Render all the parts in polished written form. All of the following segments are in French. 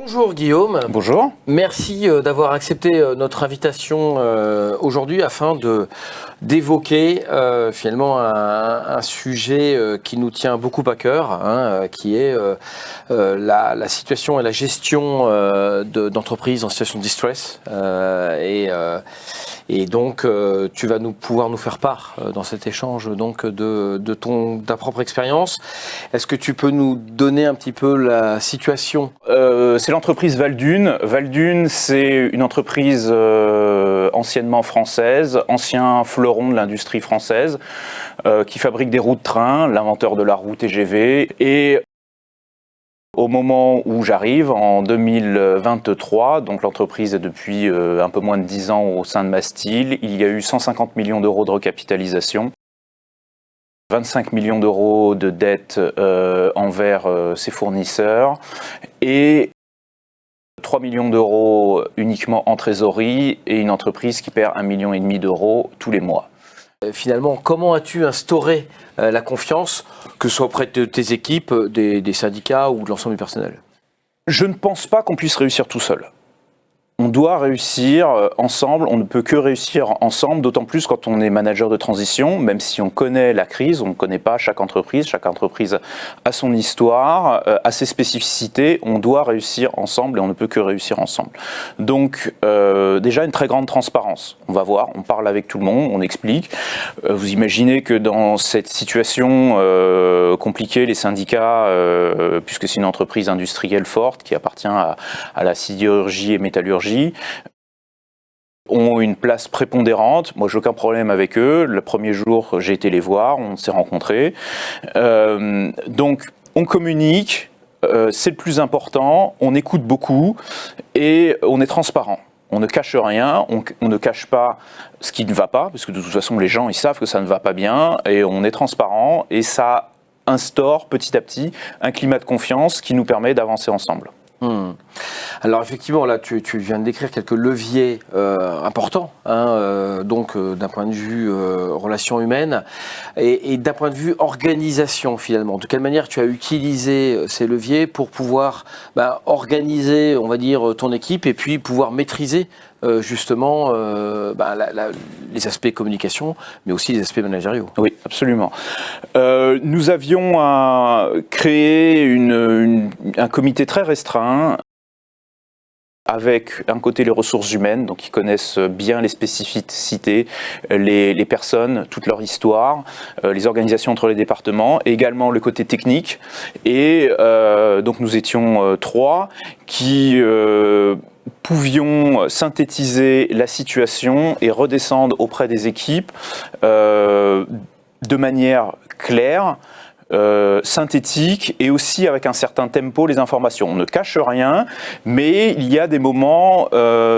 Bonjour Guillaume. Bonjour. Merci d'avoir accepté notre invitation aujourd'hui afin d'évoquer finalement un sujet qui nous tient beaucoup à cœur, qui est la situation et la gestion d'entreprises en situation de distress. Et donc, tu vas pouvoir nous faire part dans cet échange donc de ta propre expérience. Est-ce que tu peux nous donner un petit peu la situation? C'est l'entreprise Valdune. Valdune, c'est une entreprise anciennement française, ancien fleuron de l'industrie française, qui fabrique des roues de train, l'inventeur de la roue TGV. Et au moment où j'arrive, en 2023, donc l'entreprise est depuis un peu moins de 10 ans au sein de Mastil, il y a eu 150 millions d'euros de recapitalisation, 25 millions d'euros de dettes envers ses fournisseurs et 3 millions d'euros uniquement en trésorerie et une entreprise qui perd 1,5 million d'euros tous les mois. Finalement, comment as-tu instauré la confiance, que ce soit auprès de tes équipes, des syndicats ou de l'ensemble du personnel? Je ne pense pas qu'on puisse réussir tout seul. On doit réussir ensemble, on ne peut que réussir ensemble, d'autant plus quand on est manager de transition, même si on connaît la crise, on ne connaît pas chaque entreprise a son histoire, a ses spécificités, on doit réussir ensemble et on ne peut que réussir ensemble. Donc déjà une très grande transparence, on va voir, on parle avec tout le monde, on explique. Vous imaginez que dans cette situation compliquée, les syndicats, puisque c'est une entreprise industrielle forte qui appartient à la sidérurgie et métallurgie, ont une place prépondérante. Moi, j'ai aucun problème avec eux. Le premier jour, j'ai été les voir, on s'est rencontrés. Donc, on communique, c'est le plus important, on écoute beaucoup et on est transparent. On ne cache rien, on ne cache pas ce qui ne va pas, parce que de toute façon, les gens, ils savent que ça ne va pas bien, et on est transparent, et ça instaure petit à petit un climat de confiance qui nous permet d'avancer ensemble. Alors effectivement, là, tu viens de décrire quelques leviers importants, donc d'un point de vue relations humaines et d'un point de vue organisation finalement. De quelle manière tu as utilisé ces leviers pour pouvoir organiser, on va dire, ton équipe et puis pouvoir maîtriser justement les aspects communication, mais aussi les aspects managériaux. Oui, absolument. Nous avions créé un comité très restreint avec un côté les ressources humaines, donc qui connaissent bien les spécificités, les personnes, toute leur histoire, les organisations entre les départements, et également le côté technique. Et donc nous étions 3 qui pouvions synthétiser la situation et redescendre auprès des équipes de manière claire, synthétique et aussi avec un certain tempo les informations. On ne cache rien, mais il y a des moments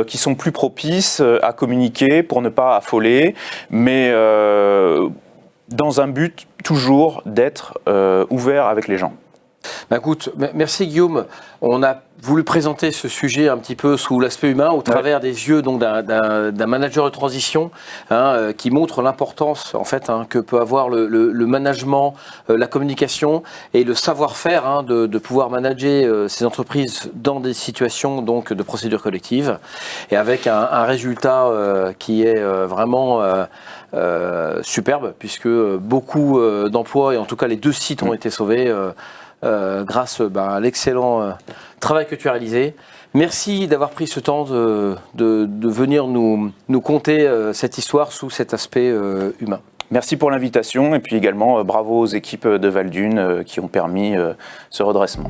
qui sont plus propices à communiquer pour ne pas affoler, mais dans un but toujours d'être ouvert avec les gens. Écoute, merci Guillaume. On a voulu présenter ce sujet un petit peu sous l'aspect humain, au travers des yeux donc d'un manager de transition, qui montre l'importance en fait que peut avoir le management, la communication et le savoir-faire de pouvoir manager ces entreprises dans des situations donc de procédure collective et avec un résultat qui est vraiment superbe, puisque beaucoup d'emplois et en tout cas les 2 sites ont été sauvés. Grâce à l'excellent travail que tu as réalisé. Merci d'avoir pris ce temps de venir nous conter cette histoire sous cet aspect humain. Merci pour l'invitation et puis également bravo aux équipes de Valdune qui ont permis ce redressement.